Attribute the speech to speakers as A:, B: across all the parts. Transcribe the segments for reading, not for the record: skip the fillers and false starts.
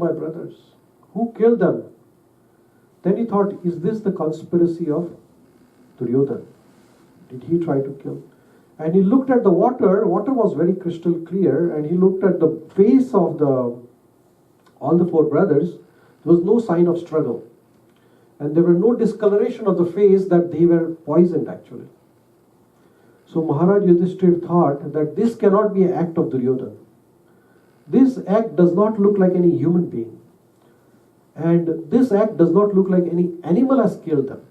A: my brothers? Who killed them? Then he thought, is this the conspiracy of Duryodhana? Did he try to kill? And he looked at the water. Water was very crystal clear. And he looked at the face of all the four brothers. There was no sign of struggle. And there were no discoloration of the face that they were poisoned actually. So Maharaj Yudhishthira thought that this cannot be an act of Duryodhana. This act does not look like any human being. And this act does not look like any animal has killed them.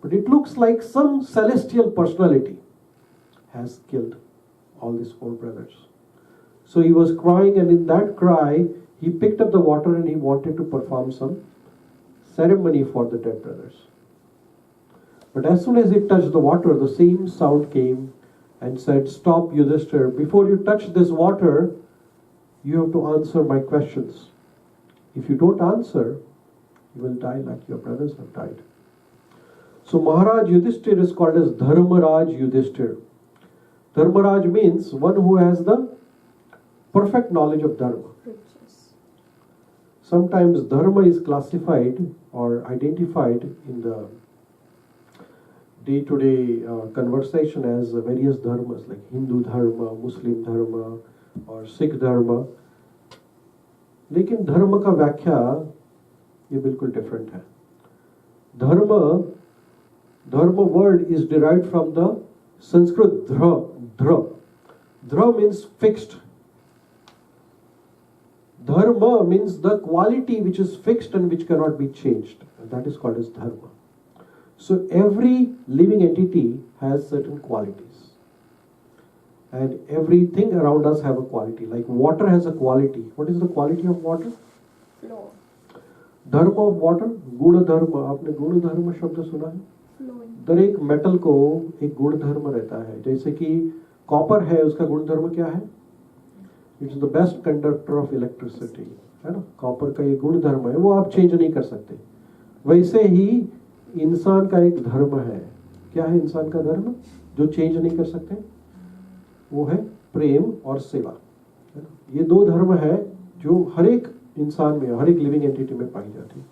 A: But it looks like some celestial personality has killed all these four brothers. So he was crying, and in that cry, he picked up the water and he wanted to perform some ceremony for the dead brothers. But as soon as he touched the water, the same sound came and said, "Stop, Yudhishthira. Before you touch this water, you have to answer my questions. If you don't answer, you will die like your brothers have died." So Maharaj Yudhishthira is called as Dharmaraj Yudhishthira. Dharmaraj means one who has the perfect knowledge of Dharma. Sometimes Dharma is classified or identified in the day-to-day conversation as various dharmas like Hindu Dharma, Muslim Dharma और सिख धर्म. लेकिन धर्म का व्याख्या ये बिल्कुल different है. Dharma word is derived from the Sanskrit ध्र means fixed. Dharma means the quality which is fixed and which cannot be changed. That is called as dharma. So every living entity has certain qualities. And everything around us have a quality. Like water has a quality. What is the quality of water?
B: Flow.
A: Dharma of water, guna dharma. आपने गुण धर्म शब्द सुना है?
B: Flowing.
A: दर एक metal को एक गुण धर्म रहता है. जैसे कि कॉपर है, उसका गुण धर्म क्या है? It's the best conductor of electricity, है ना. कॉपर का ये गुण धर्म है, वो आप चेंज नहीं कर सकते. वैसे ही इंसान का एक धर्म है. क्या है इंसान का धर्म जो चेंज नहीं कर सकते? वो है प्रेम और सेवा, है ना. ये दो धर्म है जो हर एक इंसान में, हर एक लिविंग एंटिटी में पाई जाती है.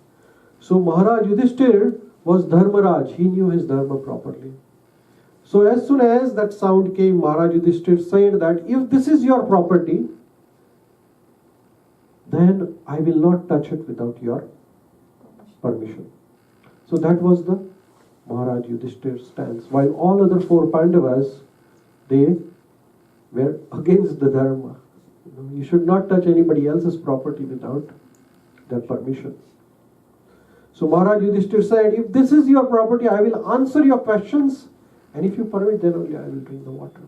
A: So Maharaj Yudhishthir was Dharmaraj. He knew his dharma properly. So as soon as that sound came, Maharaj Yudhishthira said that if this is your property, then I will not touch it without your permission. So that was the Maharaj Yudhishthira's stance. While all other four Pandavas, they were against the dharma. You should not touch anybody else's property without their permission. So Maharaj Yudhishthira said, if this is your property, I will answer your questions. And if you permit, then only I will drink the water.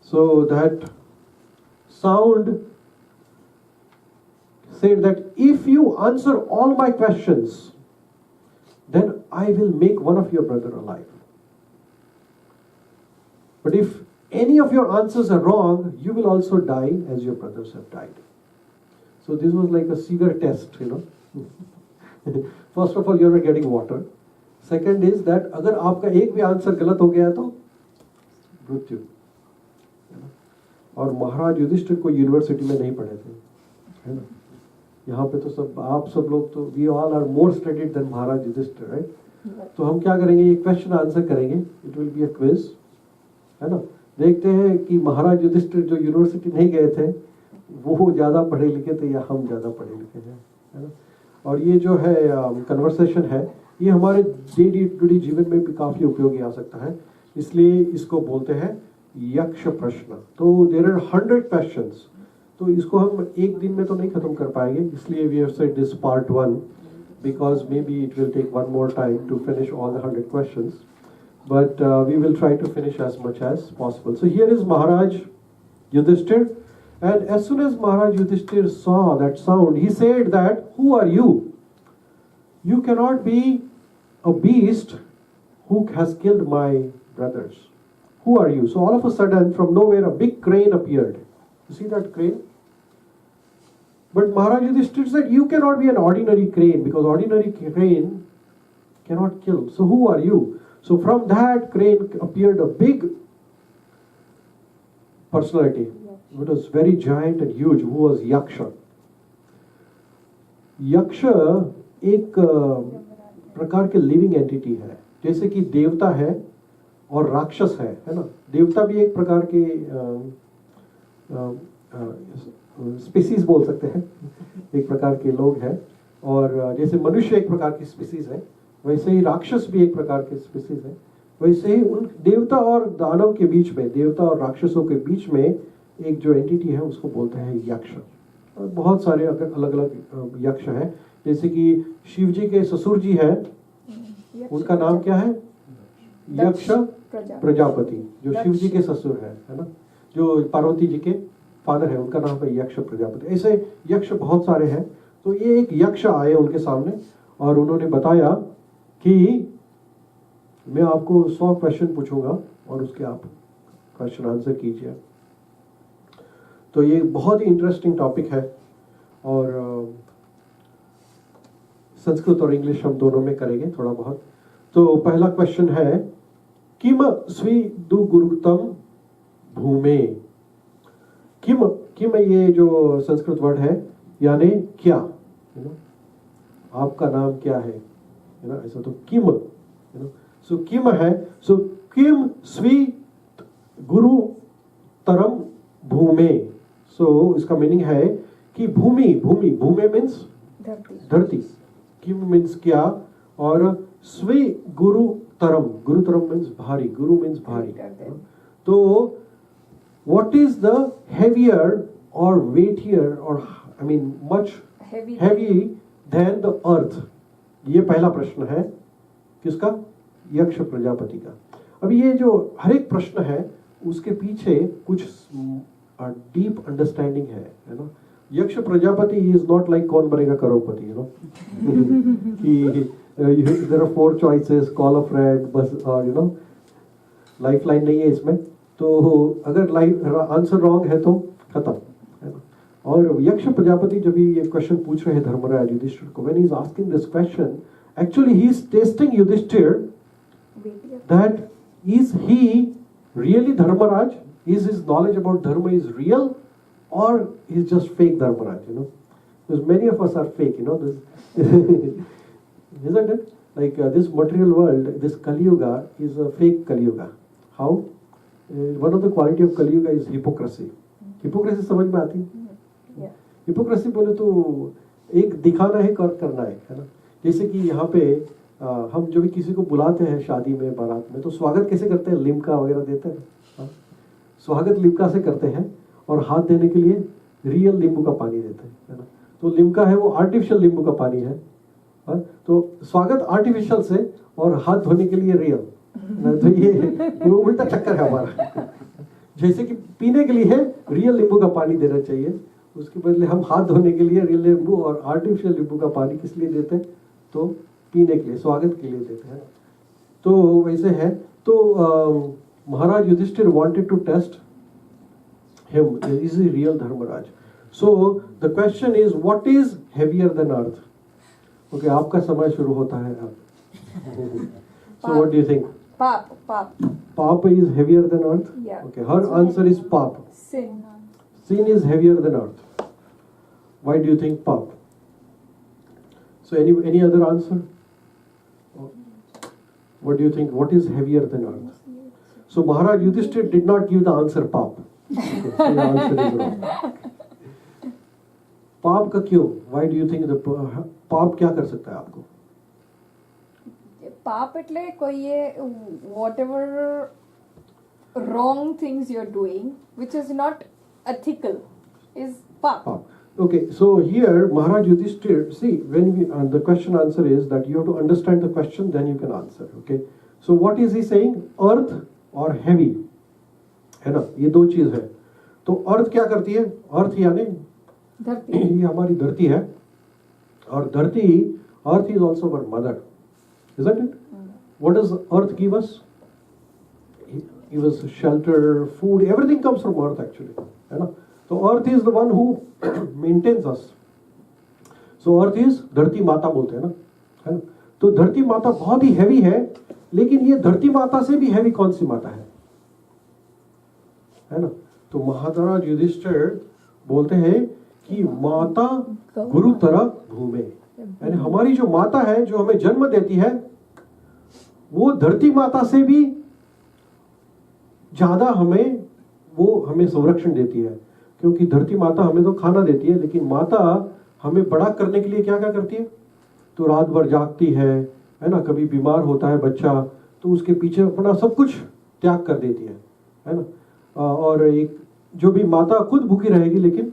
A: So that sound said that if you answer all my questions, then I will make one of your brother alive. But if any of your answers are wrong, you will also die as your brothers have died. So this was like a severe test, you know. First of all, you are not getting water. Second is that अगर आपका एक भी answer गलत हो गया तो मृत्यु. और महाराज युधिष्ठिर को यूनिवर्सिटी में नहीं पढ़े थे, है ना. यहाँ पे तो सब आप सब लोग तो we all are more studied than Maharaj Yudhishthir, right. तो हम क्या करेंगे, ये क्वेश्चन आंसर करेंगे. It will be a quiz, है ना. देखते हैं कि महाराज युधिष्ठिर जो यूनिवर्सिटी नहीं गए थे वो ज्यादा पढ़े लिखे थे या हम ज्यादा पढ़े लिखे हैं, है ना. और ये जो है कन्वर्सेशन है, ये हमारे डे टू डे जीवन में भी काफी उपयोगी आ सकता है. इसलिए इसको बोलते हैं यक्ष प्रश्न. तो देयर आर 100 क्वेश्चंस. तो इसको हम एक दिन में तो नहीं खत्म कर पाएंगे, इसलिए we have said this part 1 because maybe it will take one more time to finish all the 100 questions, but we will try to finish as much as possible. So here is Maharaj Yudhishthir, and as soon as Maharaj Yudhishthir saw that sound, he said that, who are you? You cannot be a beast who has killed my brothers. Who are you? So all of a sudden, from nowhere, a big crane appeared. You see that crane? But Maharaj Yudhishthira said, you cannot be an ordinary crane, because ordinary crane cannot kill. So who are you? So from that crane appeared a big personality. It was very giant and huge. Who was Yaksha? यक्ष एक प्रकार के living entity है, जैसे कि देवता है और राक्षस है ना। देवता भी एक प्रकार के स्पीसीज बोल सकते हैं, एक प्रकार के लोग हैं, और जैसे मनुष्य एक प्रकार की स्पीसीज है, वैसे ही राक्षस भी एक प्रकार के स्पीसीज है। वैसे ही उन देवता और दानव के बीच में, देवता और राक्षसों के बीच में एक जो एंटिटी है उसको बोलते हैं यक्ष। बहुत सारे अलग अलग यक्ष हैं, जैसे कि शिव जी के ससुर जी हैं, उनका नाम क्या है? यक्ष प्रजापति, जो शिव जी के ससुर है ना, जो पार्वती जी के फादर है, उनका नाम है यक्ष प्रजापति। ऐसे यक्ष बहुत सारे हैं। तो ये एक यक्ष आए उनके सामने और उन्होंने बताया कि मैं आपको 100 क्वेश्चन पूछूंगा और उसके आप क्वेश्चन आंसर कीजिए। तो ये बहुत ही इंटरेस्टिंग टॉपिक है और संस्कृत और इंग्लिश हम दोनों में करेंगे थोड़ा बहुत। तो पहला क्वेश्चन है, किम स्वीदुगुरुतम भूमे। किम, किम ये जो संस्कृत वर्ड है, यानी क्या, है ना, आपका नाम क्या है ना, ऐसा। तो किम, है ना, सो किम है, सो किम स्वी गुरु तरम भूमे। सो इसका मीनिंग है कि भूमि, भूमि, भूमे मीन्स धरती, किम मीन्स क्या, और स्वी गुरु तरम, गुरु तरम मीन्स भारी, गुरु मीन्स भारी। तो what is the heavier or weightier or I mean much heavy than the earth? ये पहला प्रश्न है किसका? यक्ष प्रजापति का। अब ये जो हर एक प्रश्न है उसके पीछे कुछ डीप अंडरस्टैंडिंग है ना। यक्ष Prajapati is not like Kaun Banega Crorepati, you know, कि there are 4 choices, call a friend, बस, और यू नो लाइफ लाइन नहीं है इसमें। तो अगर आंसर रॉन्ग है तो खत्म, है ना। और यक्ष प्रजापति जब ये क्वेश्चन पूछ रहे हैं धर्मराज युधिष्ठिर को, when he is asking this question, actually he is testing Yudhishthir that is he really Dharmaraj, is his knowledge about dharma is real, or he's just fake Dharmaraj, you know, because many of us are fake, you know, this isn't it, like this material world, this Kali Yuga is a fake Kali Yuga. How? One of the quality of Kali Yuga is hypocrisy. Hypocrisy समझ में आती है? Hypocrisy बोले तो एक दिखाना है और करना है ना। जैसे कि यहाँ पे हम जो भी किसी को बुलाते हैं शादी में, बारात में, तो स्वागत कैसे करते हैं? लिमका वगैरह देते हैं, स्वागत लिमका से करते हैं, और हाथ देने के लिए रियल नींबू का पानी देते हैं, है ना। तो लिमका है वो आर्टिफिशियल नींबू का पानी है, तो स्वागत आर्टिफिशियल से और हाथ धोने के लिए रियल, तो ये उल्टा चक्कर है हमारा। जैसे कि पीने के लिए रियल नींबू का पानी देना चाहिए, उसके बदले हम हाथ धोने के लिए रियल नींबू और आर्टिफिशियल नींबू का पानी किस लिए देते हैं? तो पीने के लिए, स्वागत के लिए देते हैं। तो वैसे है। तो Maharaj Yudhishthir wanted to test him, is he real Dharmaraj? So the question is, what is heavier than earth? Okay, आपका समय शुरू होता है अब। So what do you think?
B: Pap.
A: Pap is heavier than earth?
B: Yeah.
A: Okay, her answer is pap.
B: Sin.
A: Sin is heavier than earth. Why do you think pap? So any other answer? What do you think? What is heavier than earth? So Maharaj Yudhishthir did not give the answer pap. Okay, so your answer is wrong. पाप का क्यों? Why do you think the पाप क्या कर सकता है आपको?
B: पाप એટલે કોઈ whatever wrong things you're doing which is not ethical is pap.
A: Okay, so here Maharaj Yudhishthir, see, when we, the question answer is that you have to understand the question, then you can answer. Okay, so what is he saying? Earth or heavy, है ना, ये दो चीज है। तो अर्थ क्या करती है? अर्थ यानी
B: धरती,
A: ये हमारी धरती है, और धरती, earth is also our mother, isn't it? What does earth give us? Give us shelter, food, everything comes from earth actually, है ना। तो Earth is the one who maintains us. So Earth is धरती माता बोलते हैं ना, है ना। तो धरती माता बहुत ही हैवी है, लेकिन ये धरती माता से भी हैवी कौन सी माता है ना। तो महाराज युधिष्ठिर बोलते हैं कि माता गुरु तरह भूमे, यानी हमारी जो माता है जो हमें जन्म देती है वो धरती माता से भी ज्यादा हमें संरक्षण देती है, क्योंकि धरती माता हमें तो खाना देती है, लेकिन माता हमें बड़ा करने के लिए क्या क्या करती है, तो रात भर जागती है ना, कभी बीमार होता है बच्चा तो उसके पीछे अपना सब कुछ त्याग कर देती है ना, और एक जो भी माता खुद भूखी रहेगी लेकिन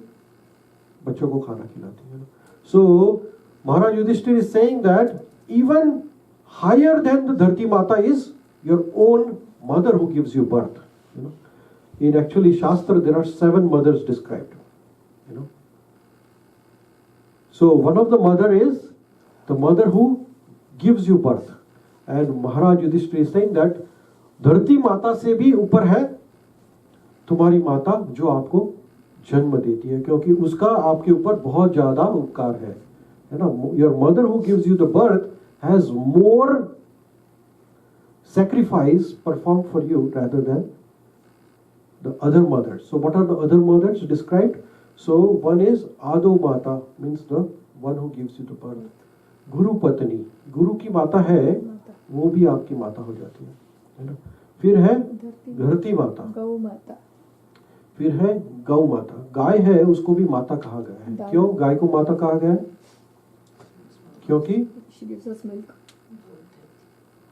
A: बच्चों को खाना खिलाती है। So Maharaj Yudhishthir is saying that even higher than the dharti mata is your own mother who gives you birth, you know. In actually Shastra there are 7 mothers described, you know. So one of the mother is the mother who gives you birth, and Maharaj Yudhishthira is saying that धरती माता से भी ऊपर है तुम्हारी माता जो आपको जन्म देती है, क्योंकि उसका आपके ऊपर बहुत ज्यादा उपकार है ना. Your mother who gives you the birth has more sacrifice performed for you rather than the other mothers. So what are the other mothers described? So one is Ado Mata, means the one who gives you the birth. Guru Patni, गुरु की माता है वो भी आपकी माता हो जाती है ना. फिर है धरती माता,
B: गौ माता.
A: फिर है गौ माता. गाय है उसको भी माता कहा गया है. क्यों गाय को माता कहा गया है? क्योंकि
B: she gives us milk.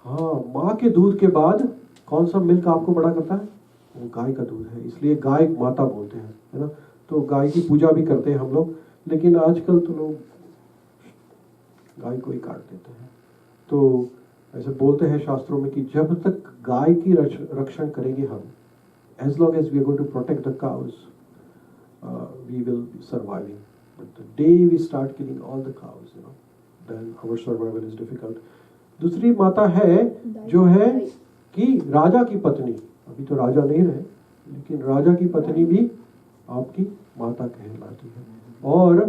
A: हाँ, माँ के दूध के बाद कौन सा मिल्क आपको बड़ा करता है? वो गाय का दूध है, इसलिए गाय माता बोलते हैं, है ना. तो गाय की पूजा भी करते हैं हम लोग, लेकिन आजकल तो लोग गाय को ही काट देते हैं. तो ऐसे बोलते हैं शास्त्रों में कि जब तक गाय की रक्षण करेंगे हम, as long as we are going to protect the cows, we will be surviving. But the day we start killing all the cows, you know, then our survival is difficult. दूसरी माता है जो है कि राजा की पत्नी, अभी तो राजा नहीं रहे, लेकिन राजा की पत्नी भी आपकी माता कहलाती है. और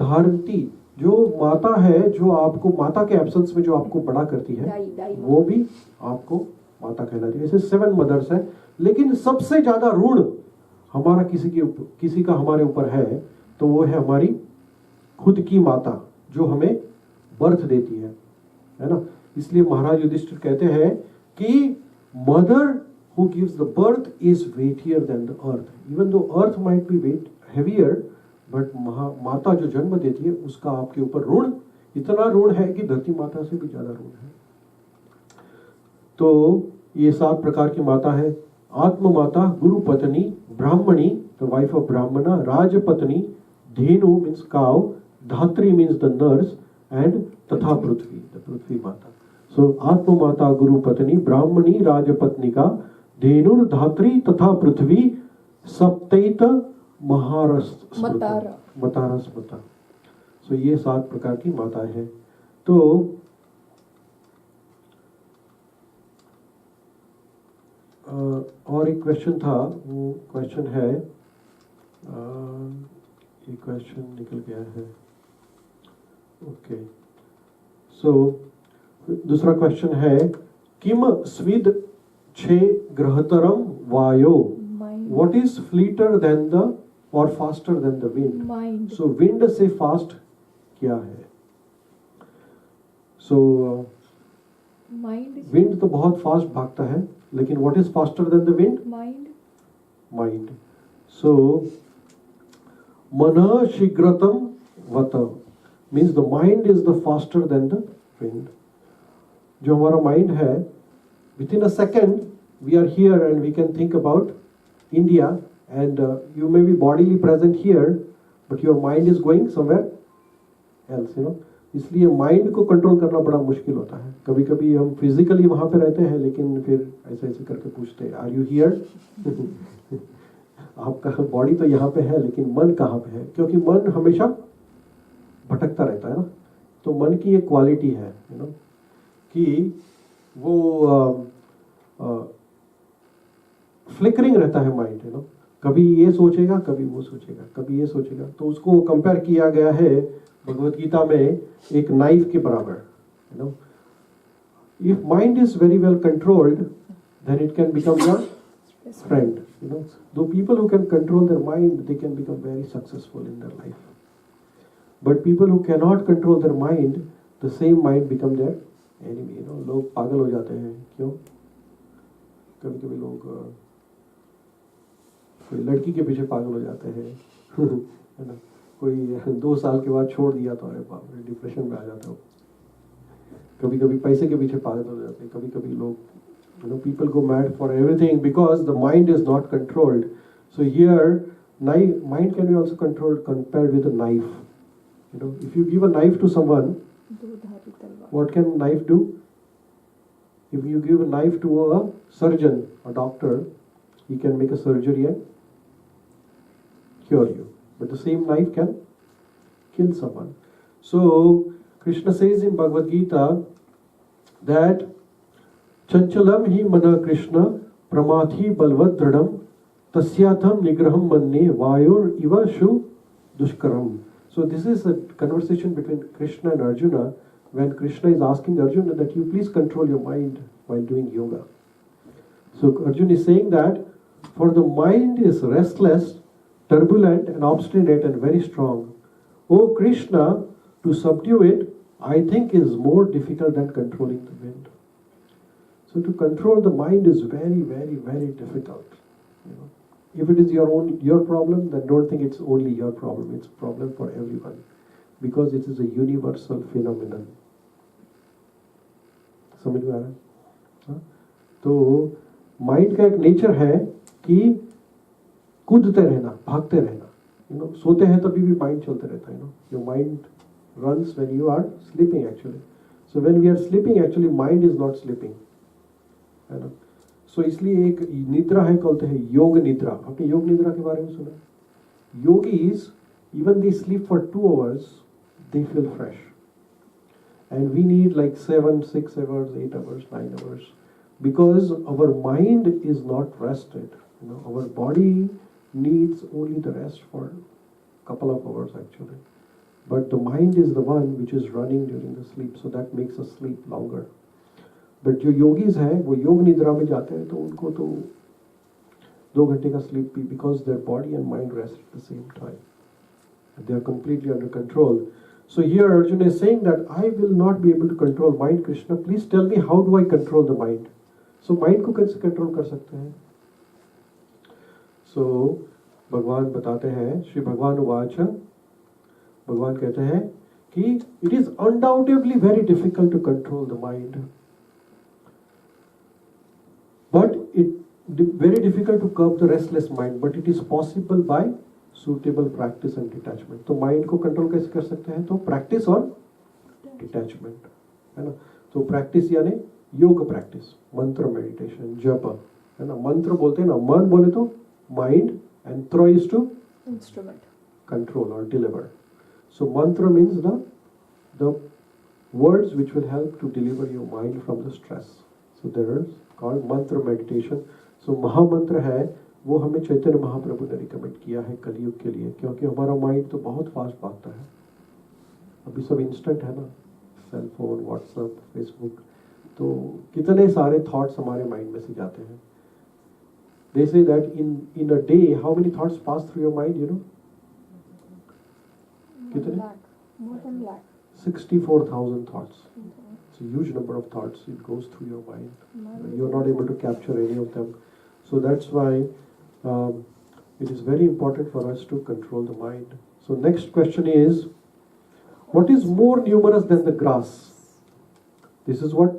A: धारती जो माता है जो आपको माता के एब्सेंस में जो आपको बड़ा करती है वो भी आपको माता कहलाती है. ऐसे 7 मदर्स है, लेकिन सबसे ज्यादा ऋण हमारा किसी का हमारे ऊपर है तो वो है हमारी खुद की माता जो हमें बर्थ देती है ना. इसलिए महाराज युधिष्ठिर कहते हैं कि mother who gives the birth is weightier than the earth. Even though earth might be weight heavier, but माता जो जन्म देती है उसका आपके ऊपर ऋण इतना ऋण है कि धरती माता से भी ज्यादा ऋण है. तो ये 7 प्रकार की माता है. आत्म माता, गुरु पत्नी, ब्राह्मणी द वाइफ ऑफ ब्राह्मणा, राजपत्नी, धेनु मीन्स काउ, धात्री मीन्स द नर्स, एंड तथा पृथ्वी द पृथ्वी माता. So आत्म माता, गुरु पत्नी, ब्राह्मणी, राजपत्निका, धेनुर, धात्री तथा पृथ्वी, सप्तैत महारस मतारा स्मृता. So ये 7 प्रकार की माताएं हैं. तो और एक क्वेश्चन था, वो क्वेश्चन है, ये क्वेश्चन निकल गया है. ओके, सो दूसरा क्वेश्चन है किम स्विद छे ग्रहतरम वायो, व्हाट इज फ्लीटर देन द और faster than the wind. So wind से फास्ट क्या है? सो विंड तो बहुत फास्ट भागता है, लेकिन what is faster than the wind? Mind. So मन शीघ्रतम वत means the mind is the faster than the wind. जो हमारा माइंड है, within a second we are here and we can think about India, and you may be bodily present here but your mind is going somewhere else, you know. इसलिए mind को control करना बड़ा मुश्किल होता है. कभी कभी हम फिजिकली वहां पे रहते हैं, लेकिन फिर ऐसे ऐसे करके पूछते हैं आर यू हियर. आपका बॉडी तो यहाँ पे है, लेकिन मन कहाँ पे है? क्योंकि मन हमेशा भटकता रहता है ना. तो मन की एक क्वालिटी है, यू नो, कि वो फ्लिकरिंग रहता है माइंड, यू नो. कभी ये सोचेगा, कभी वो सोचेगा, कभी ये सोचेगा. तो उसको कंपेयर किया गया है भगवत गीता में एक नाइफ के बराबर, you know. If mind is very well controlled then it can become your
B: Yes,
A: friend. You know, though people who can control their mind, they can become very successful in their life. But people who cannot control their mind, the same mind become their enemy. You know, लोग पागल हो जाते हैं. क्यों? कभी-कभी लोग कोई लड़की के पीछे पागल हो जाते हैं. है ना? कोई 2 साल के बाद छोड़ दिया तो अरे बाप रे, डिप्रेशन में आ जाते हो. कभी-कभी पैसे के पीछे पागल हो जाते हैं. कभी-कभी लोग, you know, people go mad for everything because the mind is not controlled. So here, mind can be also controlled compared with a knife. You know, if you give a knife to someone, what can knife do? If you give a knife to a surgeon, a doctor, he can make a surgery and cure you. But the same knife can kill someone. So Krishna says in Bhagavad Gita that Chanchalam hi mana Krishna pramathi balvat dradam tasyatham nigraham manne vayur iva shu dushkaram. So this is a conversation between Krishna and Arjuna, when Krishna is asking Arjuna that you please control your mind while doing yoga. So Arjuna is saying that for the mind is restless, turbulent and obstinate and very strong. O Krishna, to subdue it, I think is more difficult than controlling the wind. So to control the mind is very, very, very difficult. You know, if it is your problem, then don't think it's only your problem. It's a problem for everyone, because it is a universal phenomenon. समझ में आ रहा है? हाँ? तो mind का एक nature है कि कूदते रहना, भागते रहना. You know, सोते हैं तभी भी माइंड चलते रहता है. You know, your mind runs when you are sleeping actually. So when we are sleeping, actually mind is not sleeping. है ना? So इसलिए एक निद्रा है, कहते हैं योग निद्रा. आपने योग निद्रा के बारे में सुना? Yogis, even they sleep for 2 hours, they feel fresh. And we need like 7, 6 hours, 8 hours, 9 hours, because our mind is not rested. You know, our body needs only the rest for a couple of hours actually. But the mind is the one which is running during the sleep, so that makes us sleep longer. But जो yogis हैं, वो योग निद्रा में जाते हैं, तो उनको तो 2 घंटे का sleep भी, because their body and mind rest at the same time. They are completely under control. So here Arjuna is saying that I will not be able to control mind. Krishna, please tell me, how do I control the mind? So mind को कैसे control कर सकते हैं? So भगवान बताते हैं, श्री भगवान उवाच, भगवान कहते हैं कि it is undoubtedly very difficult to control the mind, but it very difficult to curb the restless mind, but it is possible by suitable practice and detachment. तो माइंड को कंट्रोल कैसे कर सकते हैं? तो प्रैक्टिस और डिटैचमेंट, है ना? तो प्रैक्टिस यानी योग प्रैक्टिस, मंत्र मेडिटेशन, जप, है ना? मंत्र बोलते हैं ना, मन बोले तो mind, and throw is two
B: instrument,
A: control or deliver. So mantra means the words which will help to deliver your mind from the stress. So there is called mantra meditation. So महामंत्र है, वो हमें चैतन्य महाप्रभु ने recommend किया है कलयुग के लिए, क्योंकि हमारा माइंड तो बहुत फास्ट भागता है. अभी सब इंस्टेंट है ना, सेल फोन, व्हाट्सएप, फेसबुक, तो कितने सारे थॉट्स हमारे माइंड में से जाते हैं. They say that in a day, how many thoughts pass through your mind, you know? कितने?
B: more than lakh.
A: 64,000 thoughts. It's a huge number of thoughts. It goes through your mind. You're not able to capture any of them. So that's why it is very important for us to control the mind. So next question is, what is more numerous than the grass? This is what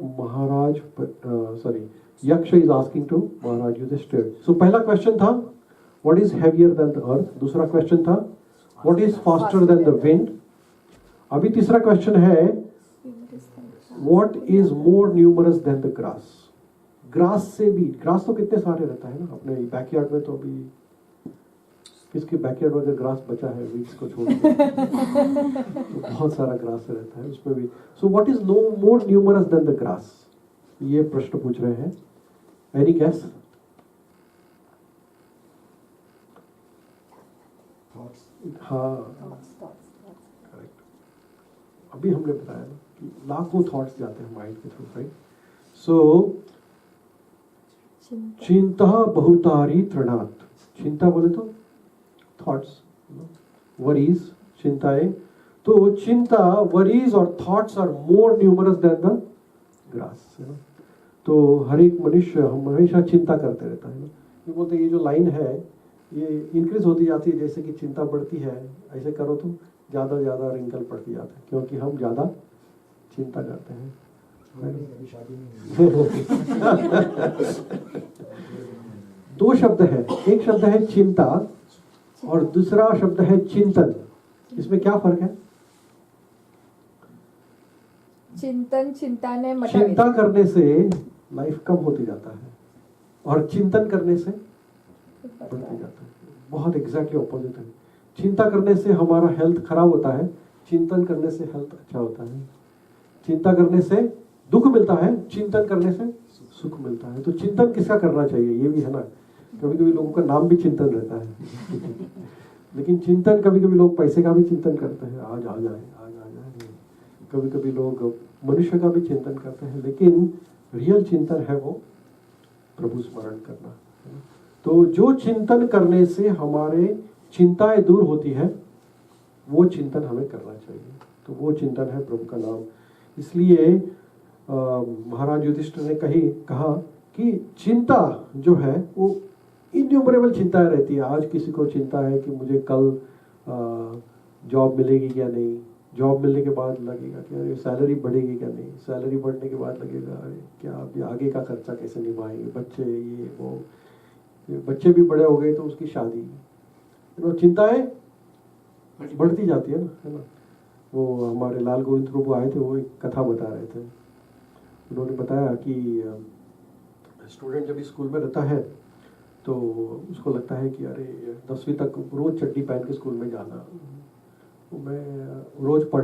A: Yaksha is asking to Maharaj Yudhishthir. So पहला question था, what is heavier than the earth? दूसरा question था, what is faster than the wind? अभी तीसरा question है, what is more numerous than the grass? Grass से भी, grass तो कितने सारे रहता है ना अपने बैकयार्ड में. तो अभी किसके बैकयार्ड में अगर ग्रास बचा है, वीड्स को छोड़ के, तो बहुत सारा ग्रास रहता है उसमें भी. So what is no more numerous than the grass? ये प्रश्न पूछ रहे हैं. Any guess? हाँ, करेक्ट. अभी हमने बताया ना कि लाखों थॉट्स जाते हैं माइंड के थ्रू, राइट? सो चिंता बहुतारी तृणात्, चिंता बोले तो थॉट्स, वरीज, चिंताएं। तो चिंता, वरीज और thoughts are more numerous than the grass, है ना। तो हर एक मनुष्य हमेशा चिंता करते रहता है ना। ये बोलते ये जो लाइन है ये इंक्रीज होती जाती है जैसे कि चिंता बढ़ती है, ऐसे करो तो ज़्यादा ज़्यादा रिंकल पड़ती जाता है, क्योंकि हम ज़्यादा चिंता करते हैं। दो शब्द है, एक शब्द है चिंता और दूसरा शब्द है चिंतन। इसमें क्या फर्क है?
B: चिंतन चिंता ने
A: चिंता करने से लाइफ कम होती जाता है और चिंतन करने से बढ़ती जाता है। बहुत एग्जैक्टली ऑपोजिट है। चिंता करने से हमारा हेल्थ खराब होता है, चिंतन करने से हेल्थ अच्छा होता है। चिंता करने से दुख मिलता है, चिंतन करने से सुख मिलता है। तो चिंतन किसका करना चाहिए, ये भी है ना। कभी कभी लोगों का नाम भी चिंतन रहता है लेकिन चिंतन कभी कभी लोग पैसे का भी चिंतन करते हैं, आज आ जाए, आज आ जाए। कभी कभी लोग मनुष्य का भी चिंतन करते हैं, लेकिन रियल चिंतन है वो प्रभु स्मरण करना। तो जो चिंतन करने से हमारे चिंताएं दूर होती है, वो चिंतन हमें करना चाहिए। तो वो चिंतन है प्रभु का नाम। इसलिए महाराज युधिष्ठिर ने कहा कि चिंता जो है वो इन्यूमरेबल चिंताएं रहती है। आज किसी को चिंता है कि मुझे कल जॉब मिलेगी क्या नहीं, जॉब मिलने के बाद लगेगा कि अरे सैलरी बढ़ेगी क्या नहीं, सैलरी बढ़ने के बाद लगेगा अरे क्या अभी आगे का खर्चा कैसे निभाएंगे, बच्चे ये वो, बच्चे भी बड़े हो गए तो उसकी शादी, चिंताएं बढ़ती जाती है ना। वो हमारे लाल गोविंद प्रभु आए थे, वो एक कथा बता रहे थे। उन्होंने बताया कि स्टूडेंट जब स्कूल में रहता है तो उसको लगता है कि अरे 10वीं तक रोज चड्डी पहन के स्कूल में जाना, मैं रोज पढ़